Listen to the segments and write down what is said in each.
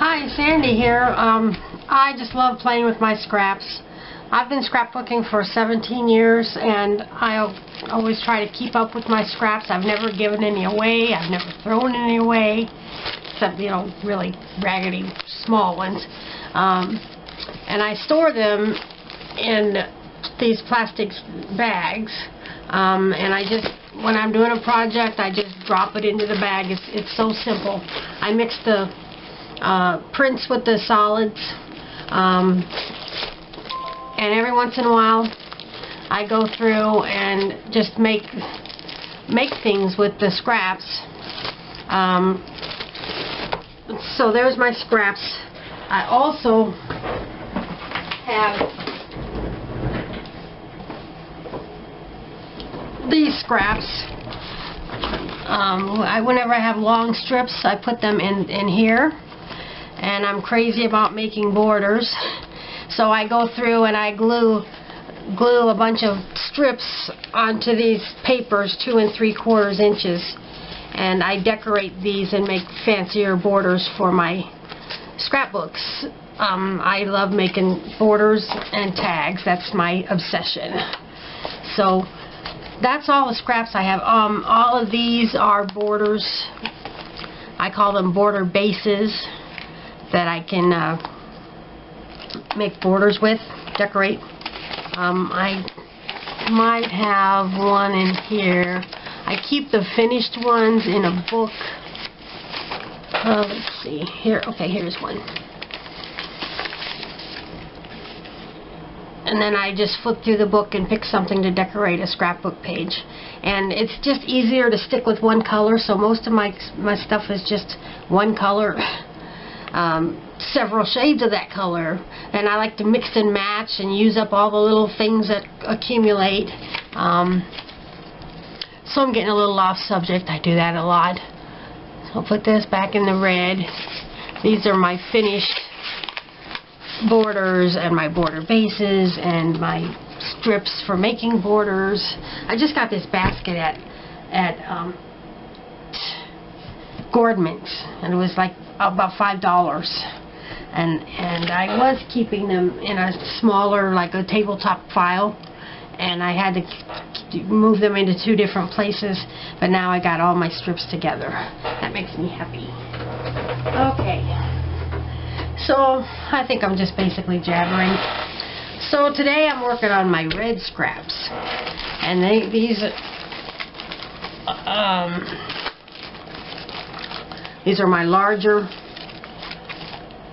Hi, Sandy here. I just love playing with my scraps. I've been scrapbooking for 17 years and I always try to keep up with my scraps. I've never given any away. I've never thrown any away, except, you know, really raggedy small ones. And I store them in these plastic bags. And I just, when I'm doing a project, I just drop it into the bag. It's so simple. I mix the prints with the solids, and every once in a while I go through and just make things with the scraps. So there's my scraps. I also have these scraps. Whenever I have long strips, I put them in here. And I'm crazy about making borders, so I go through and I glue a bunch of strips onto these papers 2 3/4 inches, and I decorate these and make fancier borders for my scrapbooks. I love making borders and tags. That's my obsession. So that's all the scraps I have. All of these are borders. I call them border bases that I can make borders with, decorate. I might have one in here. I keep the finished ones in a book. Let's see here. Okay, here's one. And then I just flip through the book and pick something to decorate a scrapbook page. And it's just easier to stick with one color, so most of my stuff is just one color. Several shades of that color, and I like to mix and match and use up all the little things that accumulate. So I'm getting a little off subject. I do that a lot. So I'll put this back in the red. These are my finished borders and my border bases and my strips for making borders. I just got this basket at Gordman's, and it was like about $5, and I was keeping them in a smaller, like a tabletop file, and I had to move them into 2 different places, but now I got all my strips together. That makes me happy. Okay, so I think I'm just basically jabbering. So today I'm working on my red scraps, and these are my larger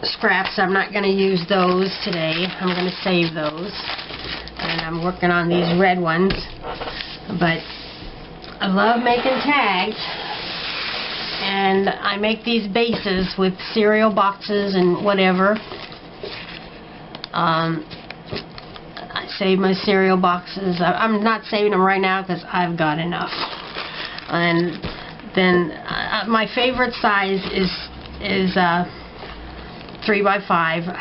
scraps. I'm not going to use those today. I'm going to save those. And I'm working on these red ones. But I love making tags. And I make these bases with cereal boxes and whatever. I save my cereal boxes. I'm not saving them right now because I've got enough. And then my favorite size is 3x5.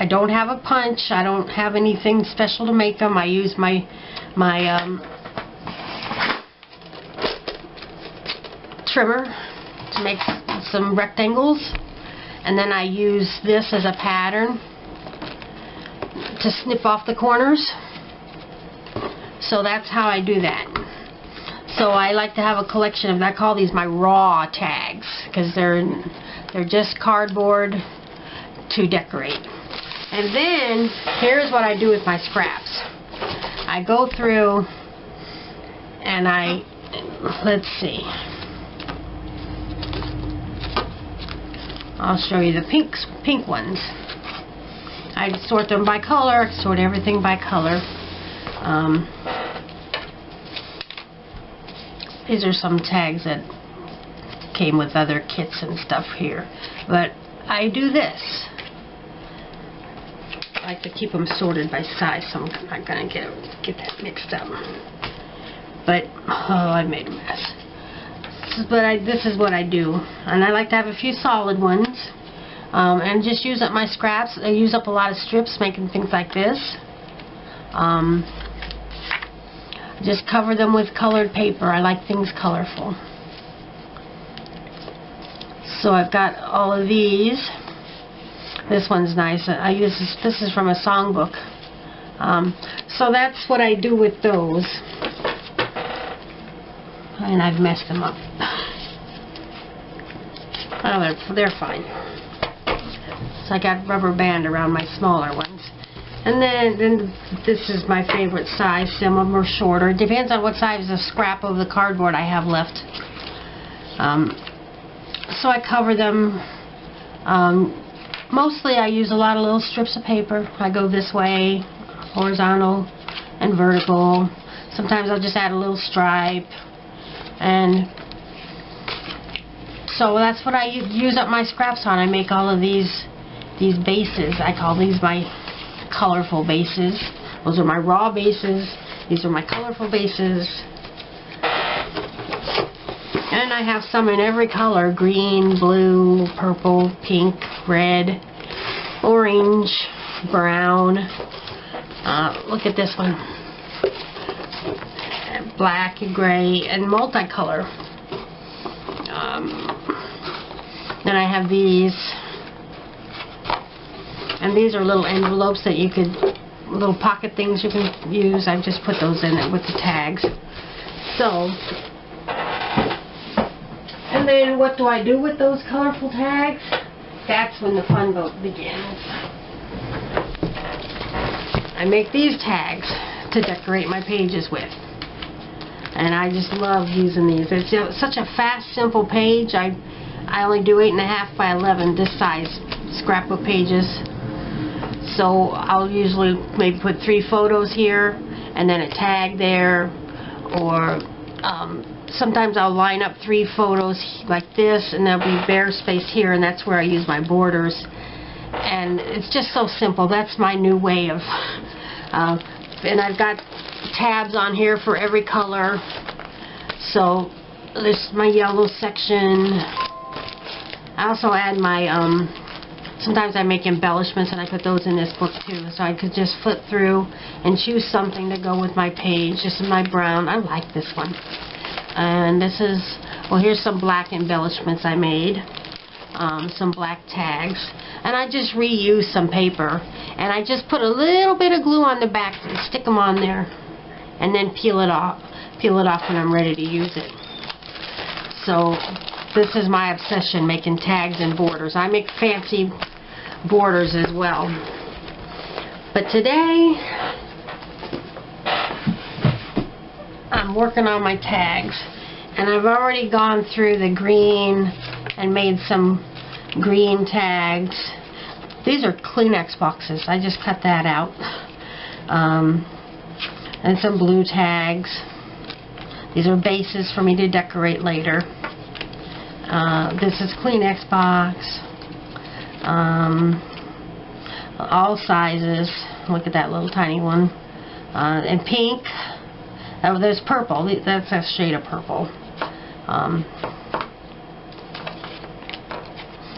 I don't have a punch. I don't have anything special to make them. I use my trimmer to make some rectangles, and then I use this as a pattern to snip off the corners. So that's how I do that. So I like to have a collection of, I call these my raw tags, because they're just cardboard to decorate. And then here's what I do with my scraps. I go through and let's see, I'll show you the pink ones. I sort them by color, sort everything by color. These are some tags that came with other kits and stuff here. But I do this. I like to keep them sorted by size, so I'm not going to get that mixed up. But, oh, I made a mess. This is what I do. And I like to have a few solid ones. And just use up my scraps. I use up a lot of strips making things like this. Just cover them with colored paper. I like things colorful. So I've got all of these. This one's nice. I use this is from a songbook. So that's what I do with those. And I've messed them up. Oh, they're fine. So I got rubber band around my smaller ones. And then this is my favorite size. Some of them are shorter. It depends on what size of scrap of the cardboard I have left. So I cover them. Mostly I use a lot of little strips of paper. I go this way, horizontal and vertical. Sometimes I'll just add a little stripe. And so that's what I use up my scraps on. I make all of these bases. I call these my colorful bases. Those are my raw bases. These are my colorful bases. And I have some in every color: green, blue, purple, pink, red, orange, brown. Look at this one. Black and gray and multicolor. Then I have these. And these are little envelopes that you could, little pocket things you can use. I've just put those in it with the tags. So, and then what do I do with those colorful tags? That's when the fun begins. I make these tags to decorate my pages with. And I just love using these. It's such a fast, simple page. I only do 8.5 by 11, this size scrapbook pages. So I'll usually maybe put 3 photos here and then a tag there, or sometimes I'll line up 3 photos like this, and there'll be bare space here, and that's where I use my borders. And it's just so simple. That's my new way of and I've got tabs on here for every color. So there's my yellow section. I also add my sometimes I make embellishments, and I put those in this book too, so I could just flip through and choose something to go with my page. This is my brown. I like this one. And this is, well, here's some black embellishments I made. Some black tags. And I just reuse some paper. And I just put a little bit of glue on the back and stick them on there. And then peel it off. Peel it off when I'm ready to use it. So this is my obsession, making tags and borders. I make fancy borders as well. But today, I'm working on my tags. And I've already gone through the green and made some green tags. These are Kleenex boxes. I just cut that out. And some blue tags. These are bases for me to decorate later. This is Kleenex box. All sizes. Look at that little tiny one. And pink. Oh, there's purple. That's a shade of purple.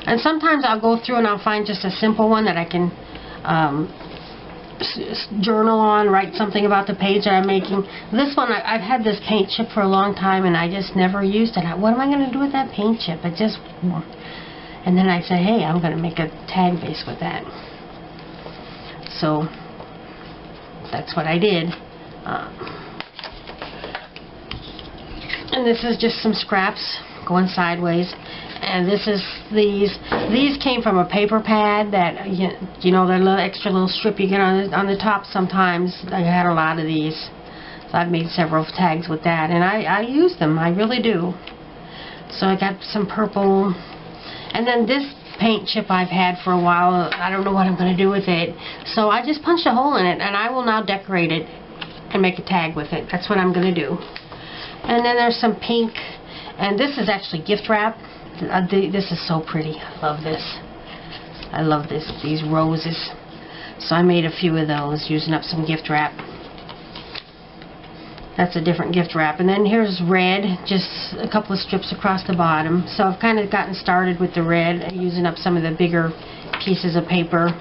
And sometimes I'll go through and I'll find just a simple one that I can journal on, write something about the page that I'm making. This one, I've had this paint chip for a long time, and I just never used it. What am I going to do with that paint chip? And then I said, hey, I'm going to make a tag base with that. So that's what I did. And this is just some scraps going sideways. And this is these came from a paper pad that, you know, the little extra little strip you get on the top sometimes. I had a lot of these. So I've made several tags with that. And I use them. I really do. So I got some purple. And then this paint chip I've had for a while. I don't know what I'm going to do with it. So I just punched a hole in it. And I will now decorate it and make a tag with it. That's what I'm going to do. And then there's some pink. And this is actually gift wrap. This is so pretty. I love this. I love these roses. So I made a few of those using up some gift wrap. That's a different gift wrap. And then here's red, just a couple of strips across the bottom. So I've kind of gotten started with the red, using up some of the bigger pieces of paper.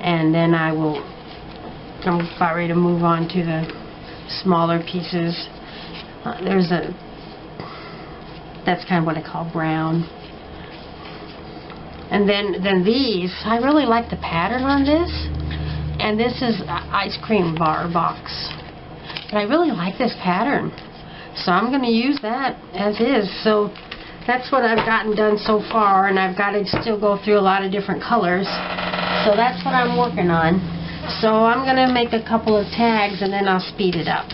And then I'm about ready to move on to the smaller pieces. That's kind of what I call brown. And then these, I really like the pattern on this. And this is ice cream bar box. But I really like this pattern. So I'm going to use that as is. So that's what I've gotten done so far. And I've got to still go through a lot of different colors. So that's what I'm working on. So I'm going to make a couple of tags and then I'll speed it up.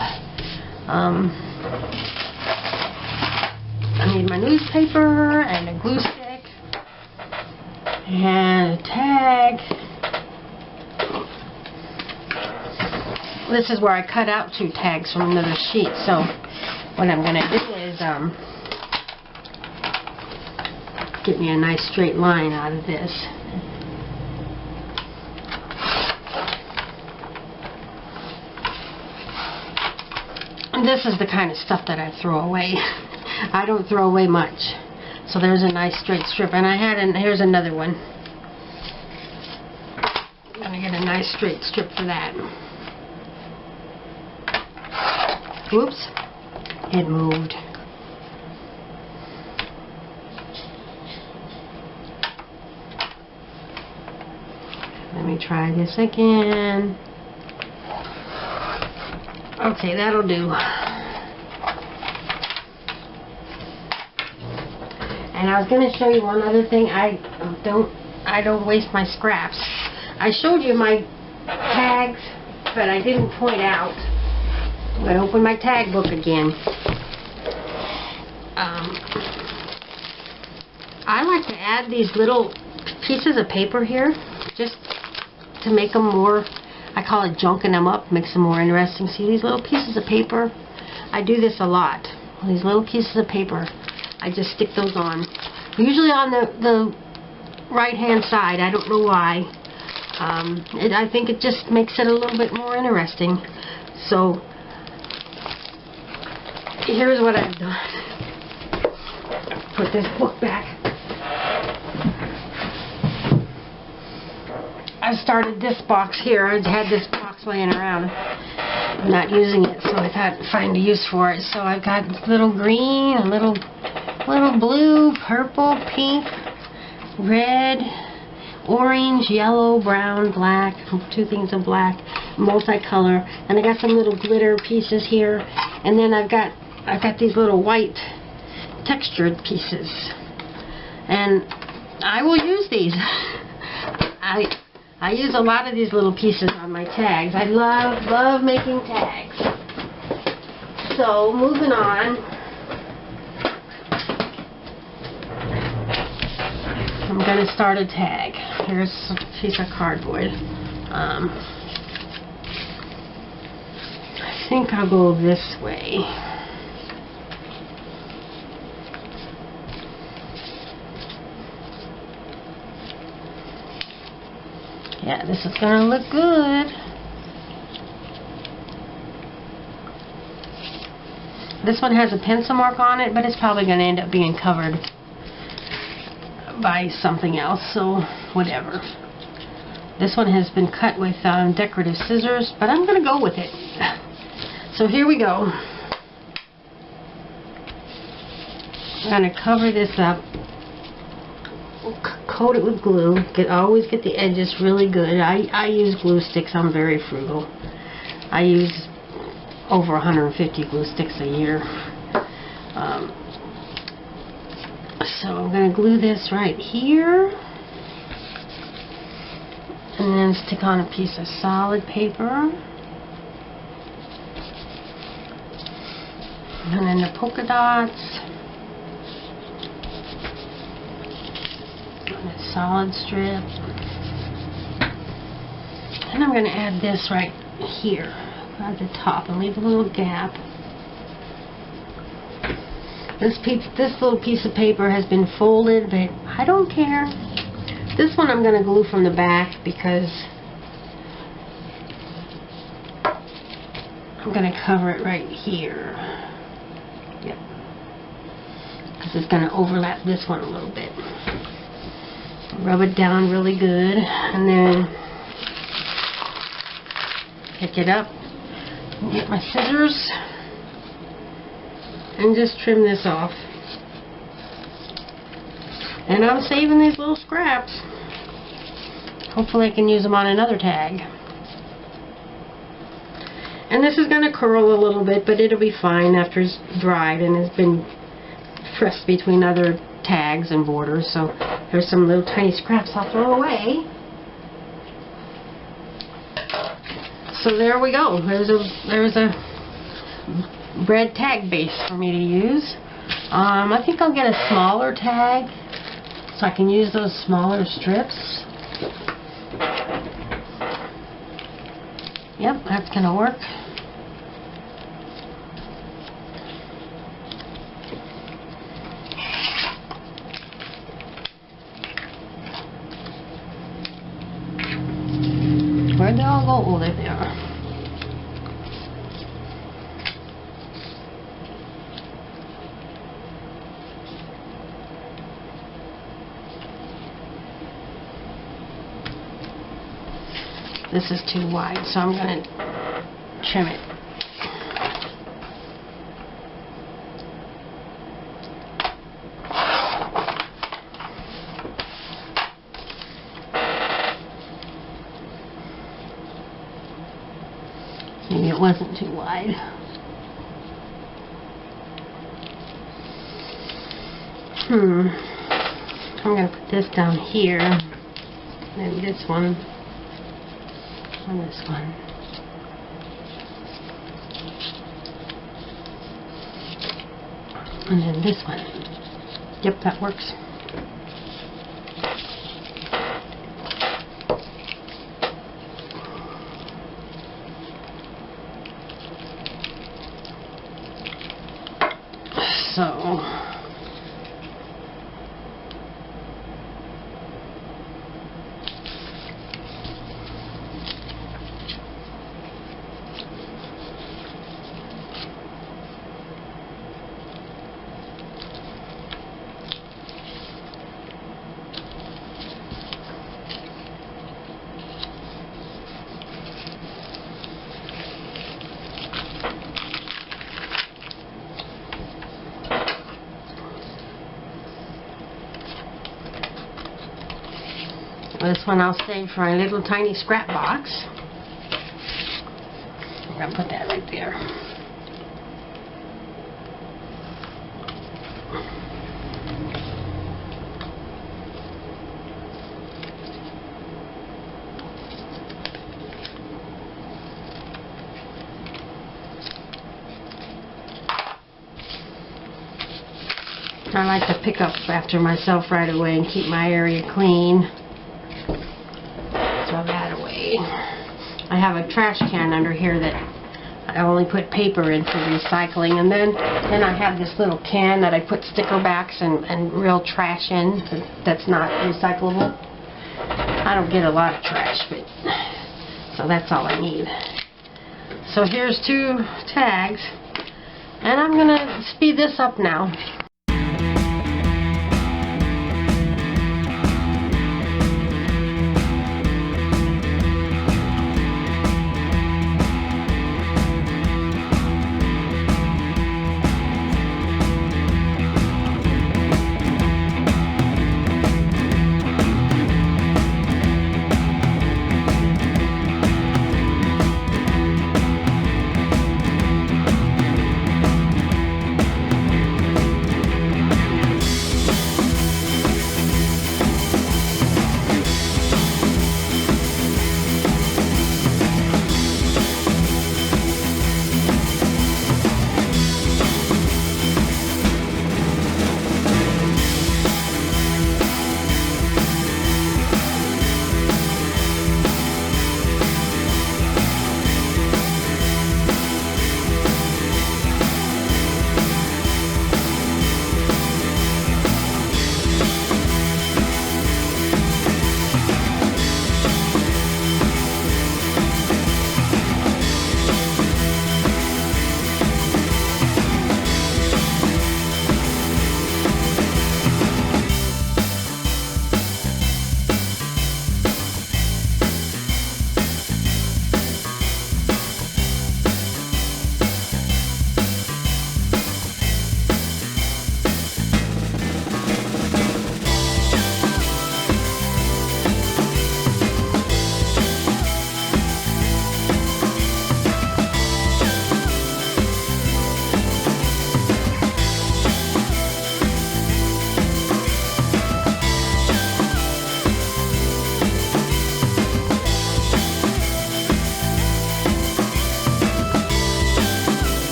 I need my newspaper and a glue stick and a tag. This is where I cut out 2 tags from another sheet. So what I'm going to do is get me a nice straight line out of this. And this is the kind of stuff that I throw away. I don't throw away much. So there's a nice straight strip. And here's another one. I'm going to get a nice straight strip for that. Oops. It moved. Let me try this again. Okay, that'll do. And I was going to show you one other thing. I don't waste my scraps. I showed you my tags, but I didn't point out. I'm going to open my tag book again. I like to add these little pieces of paper here, just to make them more, I call it junking them up, makes them more interesting. See these little pieces of paper? I do this a lot. These little pieces of paper, I just stick those on. Usually on the right-hand side. I don't know why. I think it just makes it a little bit more interesting. So, here's what I've done. Put this book back. I started this box here. I had this box laying around. I'm not using it, so I thought I'd find a use for it. So I've got little green, a little blue, purple, pink, red, orange, yellow, brown, black, 2 things of black, multicolor, and I got some little glitter pieces here, and then I've got these little white textured pieces, and I will use these. I use a lot of these little pieces on my tags. I love making tags. So moving on, I'm going to start a tag. Here's a piece of cardboard. I think I'll go this way. Yeah, this is going to look good. This one has a pencil mark on it, but it's probably going to end up being covered by something else, so whatever. This one has been cut with decorative scissors, but I'm going to go with it. So here we go. I'm going to cover this up. Coat it with glue. Always get the edges really good. I use glue sticks. I'm very frugal. I use over 150 glue sticks a year. So I'm going to glue this right here. And then stick on a piece of solid paper. And then the polka dots. A solid strip, and I'm going to add this right here at the top and leave a little gap. This little piece of paper has been folded, but I don't care. This one I'm going to glue from the back because I'm going to cover it right here. Yep, because it's going to overlap this one a little bit. Rub it down really good, and then pick it up, get my scissors, and just trim this off. And I'm saving these little scraps. Hopefully I can use them on another tag. And this is going to curl a little bit, but it'll be fine after it's dried and it's been pressed between other tags and borders. So there's some little tiny scraps I'll throw away. So there we go. There's a bread tag base for me to use. I think I'll get a smaller tag so I can use those smaller strips. Yep, that's going to work. Where'd they all go? Oh, there they are. This is too wide, so I'm going to trim it. Maybe it wasn't too wide. I'm going to put this down here, and this one on this one. And then this one. Yep, that works. So this one I'll save for a little tiny scrap box. I'm going to put that right there. I like to pick up after myself right away and keep my area clean. Throw that away. I have a trash can under here that I only put paper in for recycling, and then I have this little can that I put sticker backs and real trash in that's not recyclable. I don't get a lot of trash, but so that's all I need. So here's 2 tags, and I'm gonna speed this up now.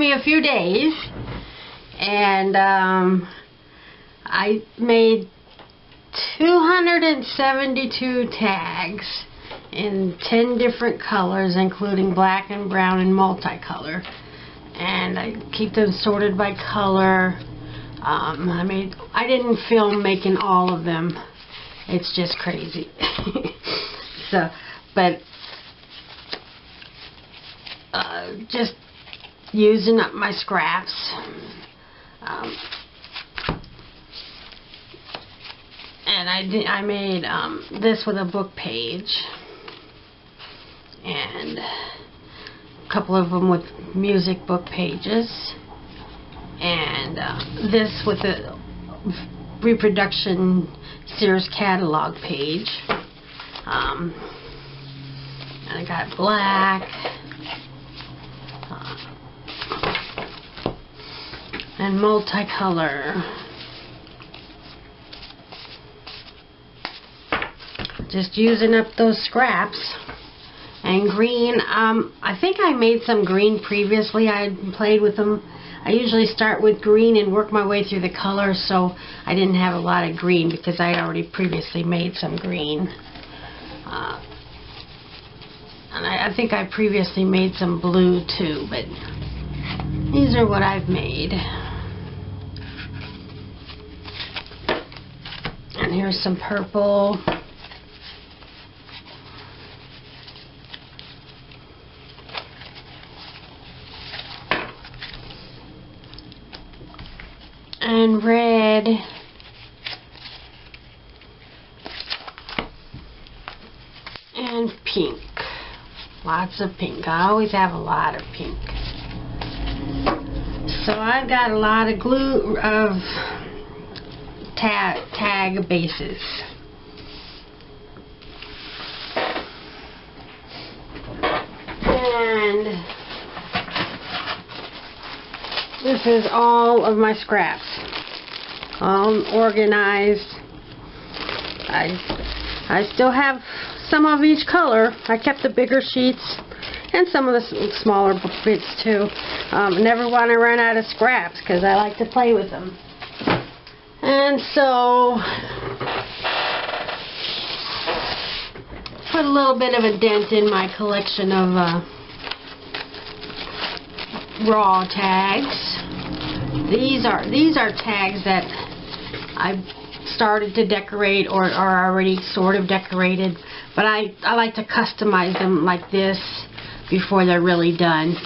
me a few days, and I made 272 tags in 10 different colors, including black and brown and multicolor. And I keep them sorted by color. I didn't film making all of them. It's just crazy. So, but just using up my scraps. And I made this with a book page, and a couple of them with music book pages, and this with a reproduction Sears catalog page. And I got black and multicolor. Just using up those scraps. And green, I think I made some green previously. I had played with them. I usually start with green and work my way through the colors, so I didn't have a lot of green because I already previously made some green. And I think I previously made some blue too, but these are what I've made. And here's some purple. And red. And pink. Lots of pink. I always have a lot of pink. So I've got a lot of glue of tag bases. And this is all of my scraps. All organized. I still have some of each color. I kept the bigger sheets and some of the smaller bits too. Never want to run out of scraps because I like to play with them. And so put a little bit of a dent in my collection of raw tags. These are tags that I started to decorate or are already sort of decorated, but I like to customize them like this before they're really done.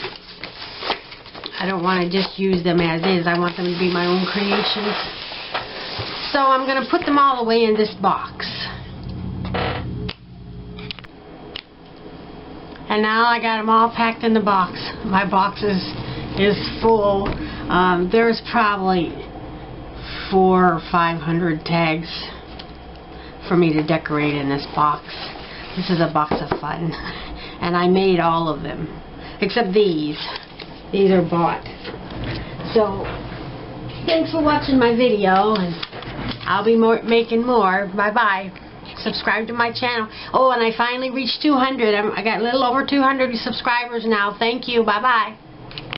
I don't want to just use them as is. I want them to be my own creations. So I'm going to put them all away in this box. And now I got them all packed in the box. My box is full. There's probably 400 or 500 tags for me to decorate in this box. This is a box of fun. And I made all of them. Except these. These are bought. So, thanks for watching my video. And I'll be making more. Bye-bye. Subscribe to my channel. Oh, and I finally reached 200. I got a little over 200 subscribers now. Thank you. Bye-bye.